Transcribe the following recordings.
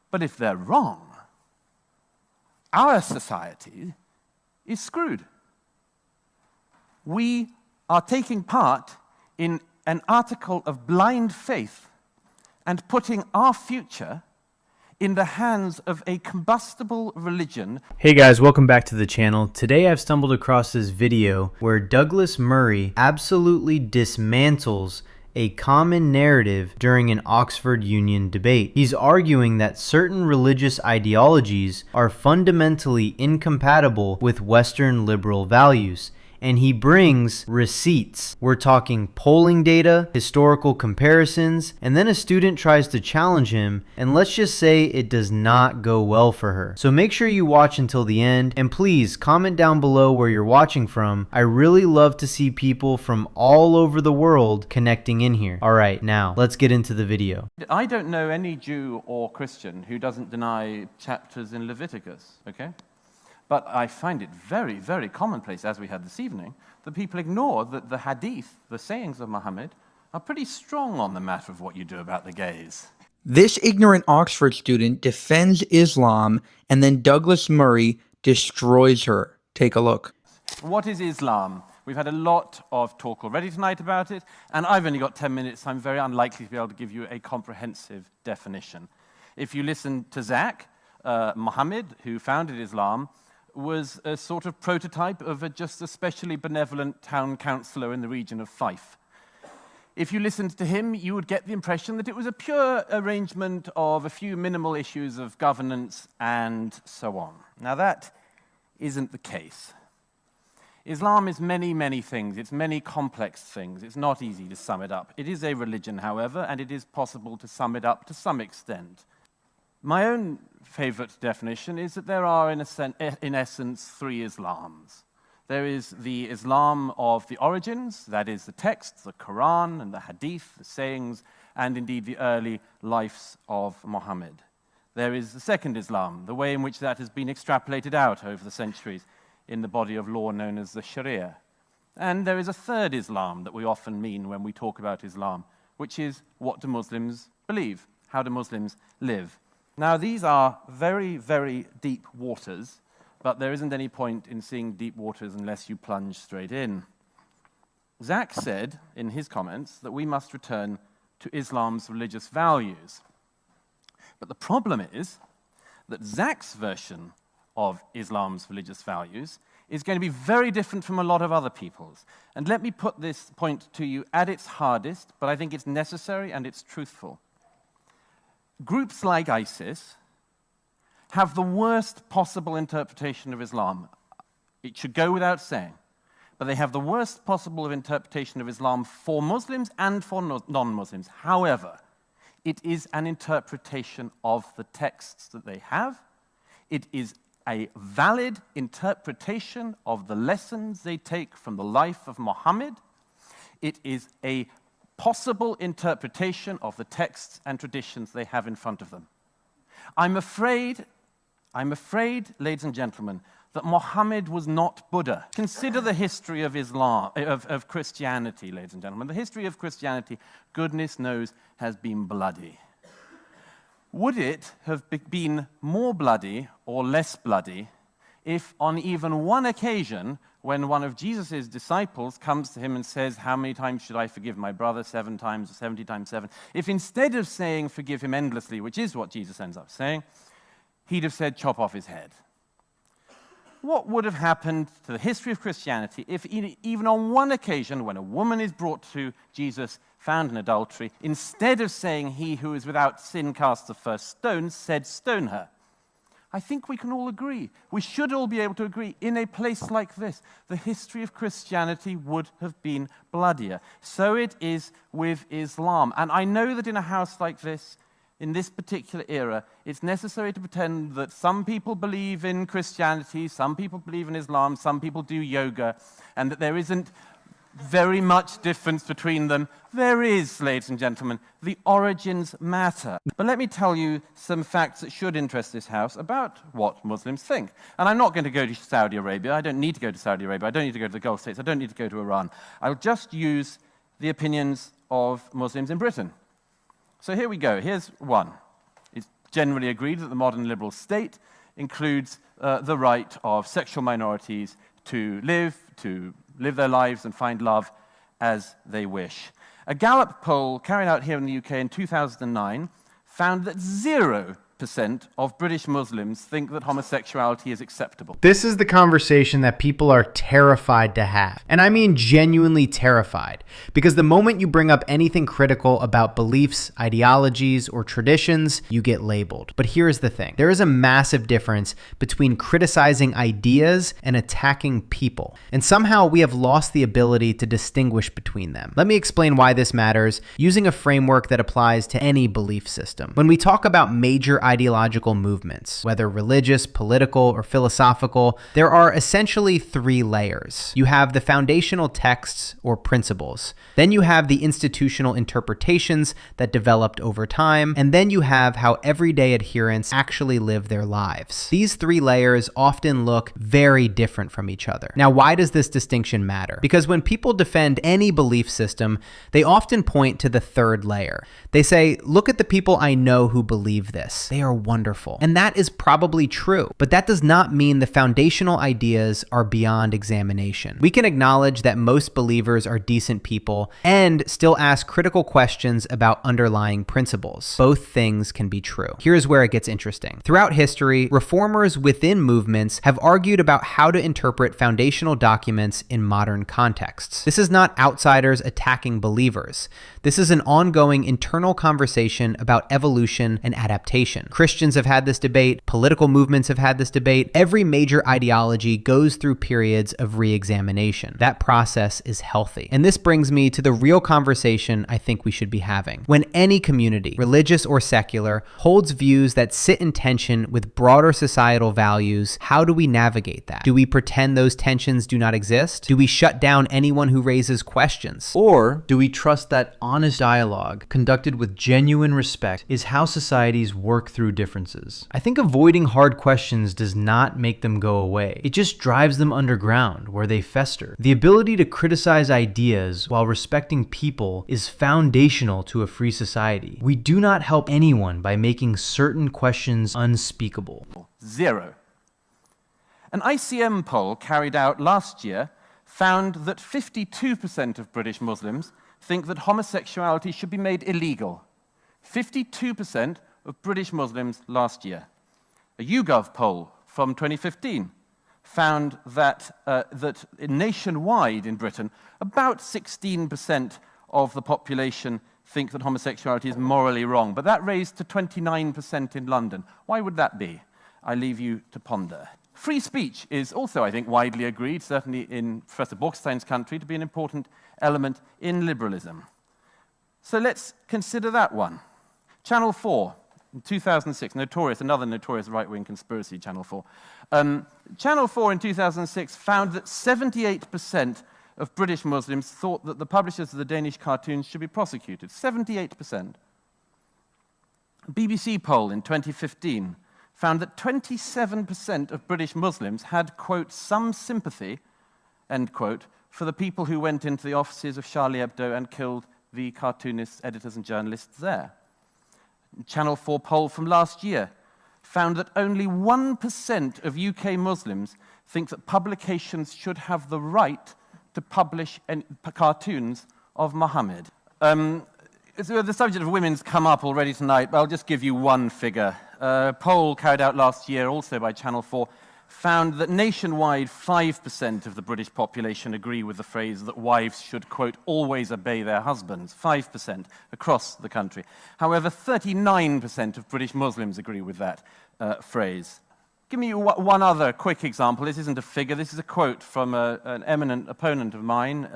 But if they're wrong, our society is screwed. We are taking part in an article of blind faith and putting our future in the hands of a combustible religion. Hey guys, welcome back to the channel. Today I've stumbled across this video where Douglas Murray absolutely dismantles a common narrative during an Oxford Union debate. He's arguing that certain religious ideologies are fundamentally incompatible with Western liberal values. And he brings receipts. We're talking polling data, historical comparisons, and then a student tries to challenge him, and let's just say it does not go well for her. So make sure you watch until the end, and please comment down below where you're watching from. I really love to see people from all over the world connecting in here. Alright, now let's get into the video. I don't know any Jew or Christian who doesn't deny chapters in Leviticus, okay? But I find it very, very commonplace, as we had this evening, that people ignore that the hadith, the sayings of Muhammad, are pretty strong on the matter of what you do about the gays. This ignorant Oxford student defends Islam, and then Douglas Murray destroys her. Take a look. What is Islam? We've had a lot of talk already tonight about it, and I've only got 10 minutes, so I'm very unlikely to be able to give you a comprehensive definition. If you listen to Zach, Muhammad, who founded Islam, was a sort of prototype of a just especially benevolent town councillor in the region of Fife. If you listened to him, you would get the impression that it was a pure arrangement of a few minimal issues of governance and so on. Now that isn't the case. Islam is many, many things. It's many complex things. It's not easy to sum it up. It is a religion, however, and it is possible to sum it up to some extent. My own favorite definition is that there are, in essence, three Islams. There is the Islam of the origins, that is the texts, the Quran and the Hadith, the sayings, and indeed the early lives of Muhammad. There is the second Islam, the way in which that has been extrapolated out over the centuries in the body of law known as the Sharia. And there is a third Islam that we often mean when we talk about Islam, which is what do Muslims believe? How do Muslims live? Now, these are very, very deep waters, but there isn't any point in seeing deep waters unless you plunge straight in. Zach said in his comments that we must return to Islam's religious values. But the problem is that Zach's version of Islam's religious values is going to be very different from a lot of other people's. And let me put this point to you at its hardest, but I think it's necessary and it's truthful. Groups like ISIS have the worst possible interpretation of Islam. It should go without saying. But they have the worst possible interpretation of Islam for Muslims and for non-Muslims. However, it is an interpretation of the texts that they have. It is a valid interpretation of the lessons they take from the life of Muhammad. It is a possible interpretation of the texts and traditions they have in front of them. I'm afraid, ladies and gentlemen, that Muhammad was not Buddha. Consider the history of Islam, of Christianity, ladies and gentlemen. The history of Christianity, goodness knows, has been bloody. Would it have been more bloody or less bloody if on even one occasion, when one of Jesus' disciples comes to him and says, how many times should I forgive my brother? 7 times or 70 times 7. If instead of saying, forgive him endlessly, which is what Jesus ends up saying, he'd have said, chop off his head. What would have happened to the history of Christianity if even on one occasion, when a woman is brought to Jesus found in adultery, instead of saying, he who is without sin casts the first stone, said, stone her? I think we can all agree. We should all be able to agree. In a place like this, the history of Christianity would have been bloodier. So it is with Islam. And I know that in a house like this, in this particular era, it's necessary to pretend that some people believe in Christianity, some people believe in Islam, some people do yoga, and that there isn't very much difference between them. There is, ladies and gentlemen. The origins matter. But let me tell you some facts that should interest this house about what Muslims think. And I'm not going to go to Saudi Arabia. I don't need to go to Saudi Arabia. I don't need to go to the Gulf states. I don't need to go to Iran. I'll just use the opinions of Muslims in Britain. So here we go. Here's one. generally agreed that the modern liberal state includes the right of sexual minorities to live their lives and find love as they wish. A Gallup poll carried out here in the UK in 2009 found that 0% of British Muslims think that homosexuality is acceptable. This is the conversation that people are terrified to have. And I mean genuinely terrified. Because the moment you bring up anything critical about beliefs, ideologies, or traditions, you get labeled. But here's the thing. There is a massive difference between criticizing ideas and attacking people. And somehow we have lost the ability to distinguish between them. Let me explain why this matters using a framework that applies to any belief system. When we talk about major ideological movements, whether religious, political, or philosophical, there are essentially three layers. You have the foundational texts or principles. Then you have the institutional interpretations that developed over time. And then you have how everyday adherents actually live their lives. These three layers often look very different from each other. Now, why does this distinction matter? Because when people defend any belief system, they often point to the third layer. They say, look at the people I know who believe this. They are wonderful. And that is probably true, but that does not mean the foundational ideas are beyond examination. We can acknowledge that most believers are decent people and still ask critical questions about underlying principles. Both things can be true. Here's where it gets interesting. Throughout history, reformers within movements have argued about how to interpret foundational documents in modern contexts. This is not outsiders attacking believers. This is an ongoing internal conversation about evolution and adaptation. Christians have had this debate. Political movements have had this debate. Every major ideology goes through periods of re-examination. That process is healthy. And this brings me to the real conversation I think we should be having. When any community, religious or secular, holds views that sit in tension with broader societal values, how do we navigate that? Do we pretend those tensions do not exist? Do we shut down anyone who raises questions? Or do we trust that honest dialogue, conducted with genuine respect, is how societies work through differences? I think avoiding hard questions does not make them go away. It just drives them underground, where they fester. The ability to criticize ideas while respecting people is foundational to a free society. We do not help anyone by making certain questions unspeakable. 0. An ICM poll carried out last year found that 52% of British Muslims think that homosexuality should be made illegal. 52% of British Muslims last year. A YouGov poll from 2015 found that nationwide in Britain, about 16% of the population think that homosexuality is morally wrong, but that raised to 29% in London. Why would that be? I leave you to ponder. Free speech is also, I think, widely agreed, certainly in Professor Borkstein's country, to be an important element in liberalism. So let's consider that one. Channel 4, in 2006, another notorious right-wing conspiracy, Channel 4. Channel 4 in 2006 found that 78% of British Muslims thought that the publishers of the Danish cartoons should be prosecuted. 78%. A BBC poll in 2015 found that 27% of British Muslims had, quote, some sympathy, end quote, for the people who went into the offices of Charlie Hebdo and killed the cartoonists, editors, and journalists there. Channel 4 poll from last year found that only 1% of UK Muslims think that publications should have the right to publish cartoons of Muhammad. So the subject of women's come up already tonight, but I'll just give you one figure. A poll carried out last year, also by Channel 4, found that nationwide 5% of the British population agree with the phrase that wives should, quote, always obey their husbands. 5% across the country. However, 39% of British Muslims agree with that phrase. Give me one other quick example. This isn't a figure. This is a quote from an eminent opponent of mine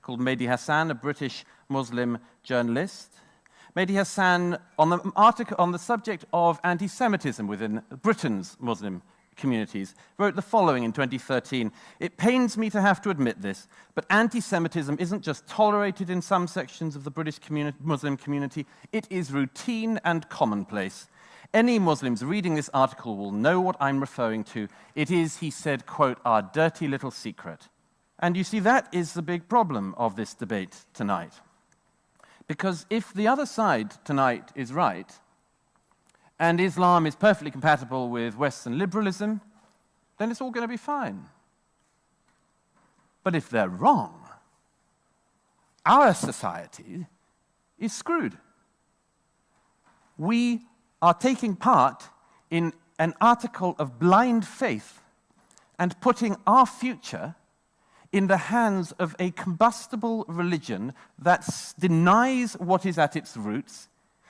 called Mehdi Hassan, a British Muslim journalist. Mehdi Hassan, on the subject of anti-Semitism within Britain's Muslim communities, wrote the following in 2013. "It pains me to have to admit this, but anti-Semitism isn't just tolerated in some sections of the British Muslim community, it is routine and commonplace. Any Muslims reading this article will know what I'm referring to. It is," he said, quote, "our dirty little secret." And you see, that is the big problem of this debate tonight. Because if the other side tonight is right, and Islam is perfectly compatible with Western liberalism, then it's all going to be fine. But if they're wrong, our society is screwed. We are taking part in an article of blind faith and putting our future in the hands of a combustible religion that denies what is at its roots,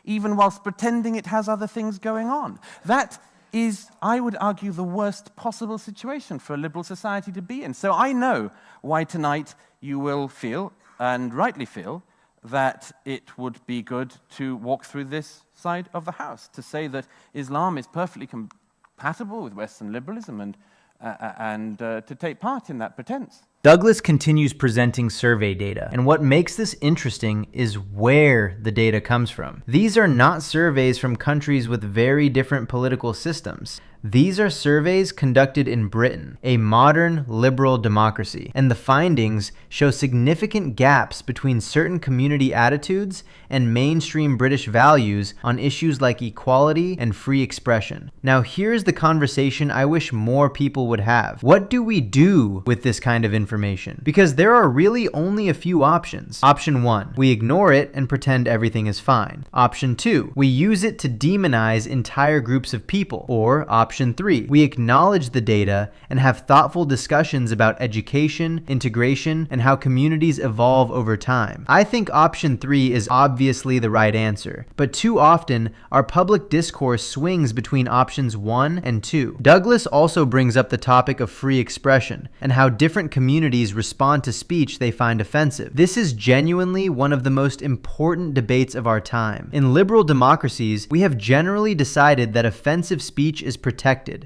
even whilst pretending it has other things going on. That is, I would argue, the worst possible situation for a liberal society to be in. So I know why tonight you will feel, and rightly feel, that it would be good to walk through this side of the house, to say that Islam is perfectly compatible with Western liberalism and to take part in that pretense. Douglas continues presenting survey data, and what makes this interesting is where the data comes from. These are not surveys from countries with very different political systems. These are surveys conducted in Britain, a modern liberal democracy, and the findings show significant gaps between certain community attitudes and mainstream British values on issues like equality and free expression. Now here's the conversation I wish more people would have. What do we do with this kind of information? Because there are really only a few options. Option 1, we ignore it and pretend everything is fine. Option 2, we use it to demonize entire groups of people. Or Option 3, we acknowledge the data and have thoughtful discussions about education, integration, and how communities evolve over time. I think Option 3 is obviously the right answer, but too often our public discourse swings between options 1 and 2. Douglas also brings up the topic of free expression and how different communities respond to speech they find offensive. This is genuinely one of the most important debates of our time. In liberal democracies, we have generally decided that offensive speech is protected.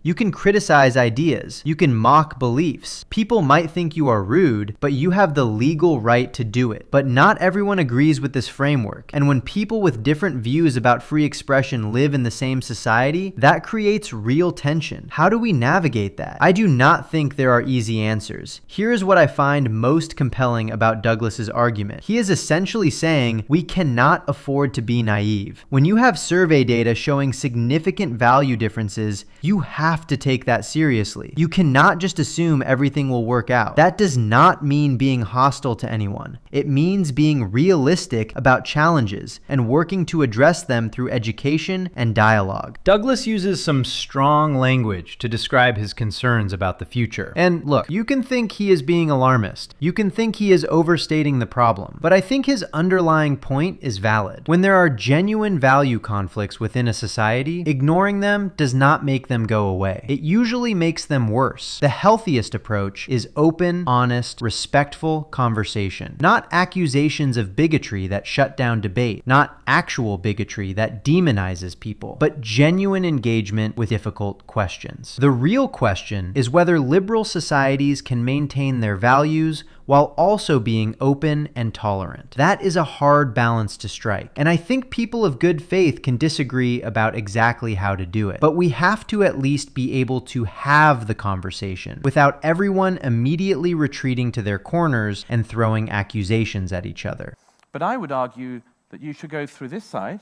You can criticize ideas. You can mock beliefs. People might think you are rude, but you have the legal right to do it. But not everyone agrees with this framework. And when people with different views about free expression live in the same society, that creates real tension. How do we navigate that? I do not think there are easy answers. Here is what I find most compelling about Douglas's argument. He is essentially saying we cannot afford to be naive. When you have survey data showing significant value differences, you have to take that seriously. You cannot just assume everything will work out. That does not mean being hostile to anyone. It means being realistic about challenges and working to address them through education and dialogue. Douglas uses some strong language to describe his concerns about the future. And look, you can think he is being alarmist. You can think he is overstating the problem. But I think his underlying point is valid. When there are genuine value conflicts within a society, ignoring them does not make them go away. It usually makes them worse. The healthiest approach is open, honest, respectful conversation. Not accusations of bigotry that shut down debate. Not actual bigotry that demonizes people. But genuine engagement with difficult questions. The real question is whether liberal societies can maintain their values while also being open and tolerant. That is a hard balance to strike. And I think people of good faith can disagree about exactly how to do it. But we have to at least be able to have the conversation without everyone immediately retreating to their corners and throwing accusations at each other. But I would argue that you should go through this side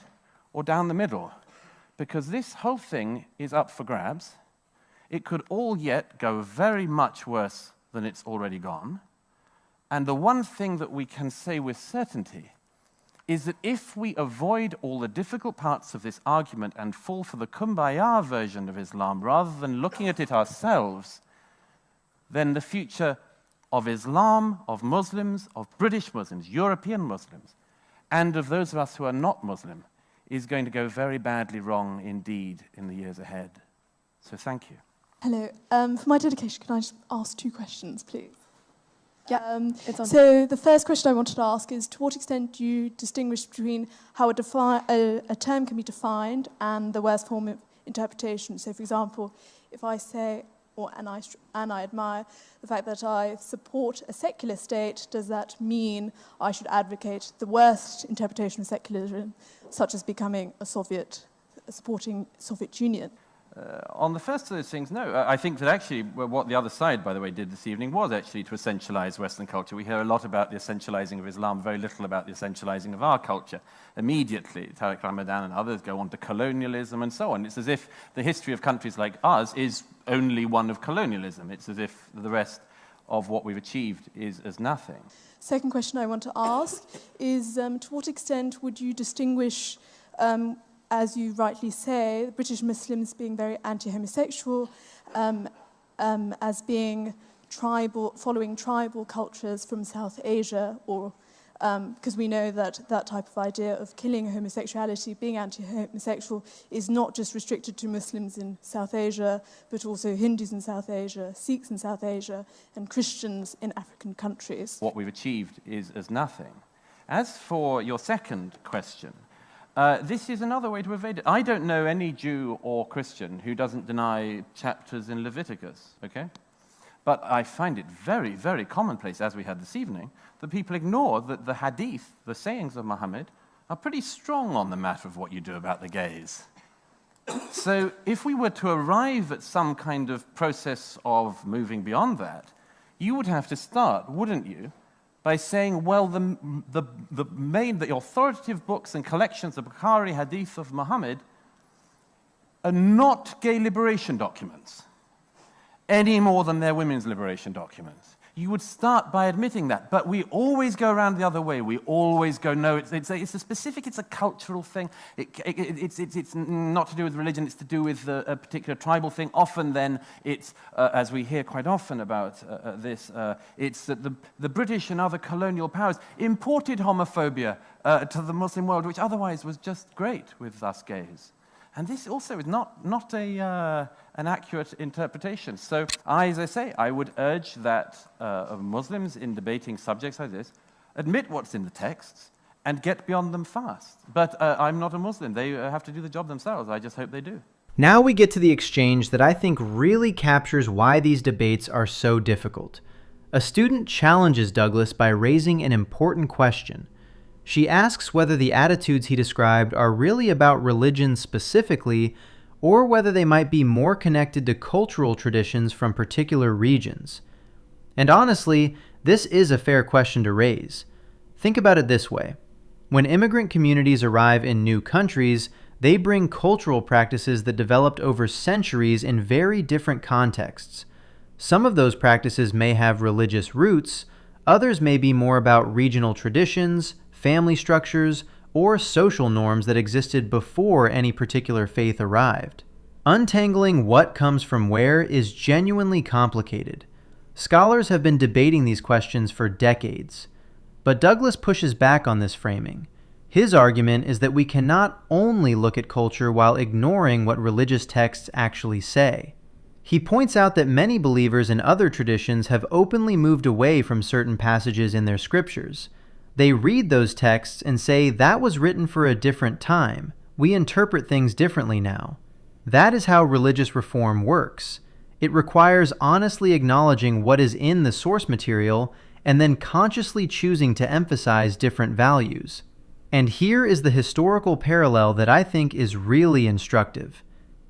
or down the middle, because this whole thing is up for grabs. It could all yet go very much worse than it's already gone. And the one thing that we can say with certainty is that if we avoid all the difficult parts of this argument and fall for the kumbaya version of Islam rather than looking at it ourselves, then the future of Islam, of Muslims, of British Muslims, European Muslims, and of those of us who are not Muslim is going to go very badly wrong indeed in the years ahead. So thank you. Hello. For my dedication, can I just ask 2 questions, please? Yeah, it's on. So the first question I wanted to ask is, to what extent do you distinguish between how a term can be defined and the worst form of interpretation? So, for example, if I say, and I admire the fact that I support a secular state, does that mean I should advocate the worst interpretation of secularism, such as becoming supporting Soviet Union? On the first of those things, no. I think that actually what the other side, by the way, did this evening was actually to essentialize Western culture. We hear a lot about the essentializing of Islam, very little about the essentializing of our culture. Immediately, Tariq Ramadan and others go on to colonialism and so on. It's as if the history of countries like ours is only one of colonialism. It's as if the rest of what we've achieved is as nothing. Second question I want to ask is, to what extent would you distinguish, as you rightly say, British Muslims being very anti-homosexual, as being tribal, following tribal cultures from South Asia, or because we know that that type of idea of killing homosexuality, being anti-homosexual, is not just restricted to Muslims in South Asia, but also Hindus in South Asia, Sikhs in South Asia, and Christians in African countries. What we've achieved is as nothing. As for your second question, this is another way to evade it. I don't know any Jew or Christian who doesn't deny chapters in Leviticus, okay? But I find it very, very commonplace, as we had this evening, that people ignore that the hadith, the sayings of Muhammad, are pretty strong on the matter of what you do about the gays. So if we were to arrive at some kind of process of moving beyond that, you would have to start, wouldn't you, by saying, well, the authoritative books and collections of Bukhari hadith of Muhammad are not gay liberation documents, any more than they're women's liberation documents. You would start by admitting that, but we always go around the other way. We always go, no, it's a specific, it's a cultural thing. It's not to do with religion, it's to do with a particular tribal thing. Often then, it's, as we hear quite often about this, it's that the British and other colonial powers imported homophobia to the Muslim world, which otherwise was just great with us gays. And this also is not an accurate interpretation. So, as I say, I would urge that Muslims in debating subjects like this admit what's in the texts and get beyond them fast. But I'm not a Muslim. They have to do the job themselves. I just hope they do. Now we get to the exchange that I think really captures why these debates are so difficult. A student challenges Douglas by raising an important question. She asks whether the attitudes he described are really about religion specifically, or whether they might be more connected to cultural traditions from particular regions. And honestly, this is a fair question to raise. Think about it this way. When immigrant communities arrive in new countries, they bring cultural practices that developed over centuries in very different contexts. Some of those practices may have religious roots, others may be more about regional traditions, family structures, or social norms that existed before any particular faith arrived. Untangling what comes from where is genuinely complicated. Scholars have been debating these questions for decades. But Douglas pushes back on this framing. His argument is that we cannot only look at culture while ignoring what religious texts actually say. He points out that many believers in other traditions have openly moved away from certain passages in their scriptures. They read those texts and say that was written for a different time. We interpret things differently now. That is how religious reform works. It requires honestly acknowledging what is in the source material and then consciously choosing to emphasize different values. And here is the historical parallel that I think is really instructive.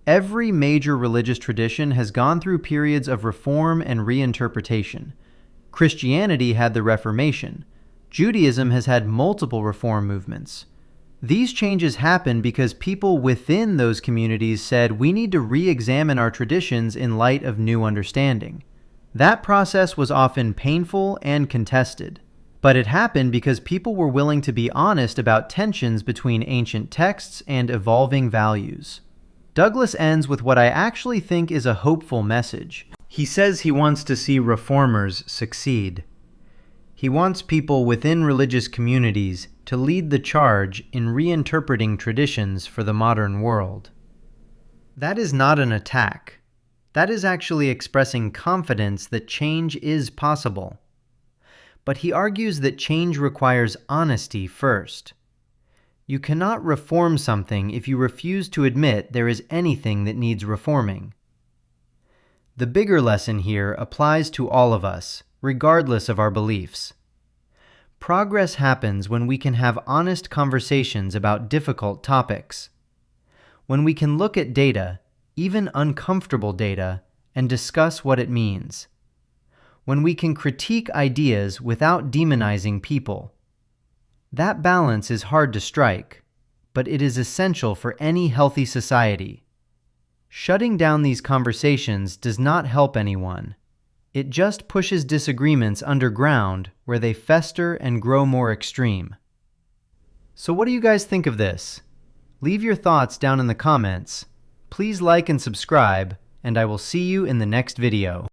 Every major religious tradition has gone through periods of reform and reinterpretation. Christianity had the Reformation. Judaism has had multiple reform movements. These changes happen because people within those communities said we need to re-examine our traditions in light of new understanding. That process was often painful and contested, but it happened because people were willing to be honest about tensions between ancient texts and evolving values. Douglas ends with what I actually think is a hopeful message. He says he wants to see reformers succeed. He wants people within religious communities to lead the charge in reinterpreting traditions for the modern world. That is not an attack. That is actually expressing confidence that change is possible. But he argues that change requires honesty first. You cannot reform something if you refuse to admit there is anything that needs reforming. The bigger lesson here applies to all of us, regardless of our beliefs. Progress happens when we can have honest conversations about difficult topics. When we can look at data, even uncomfortable data, and discuss what it means. When we can critique ideas without demonizing people. That balance is hard to strike, but it is essential for any healthy society. Shutting down these conversations does not help anyone. It just pushes disagreements underground where they fester and grow more extreme. So what do you guys think of this? Leave your thoughts down in the comments. Please like and subscribe, and I will see you in the next video.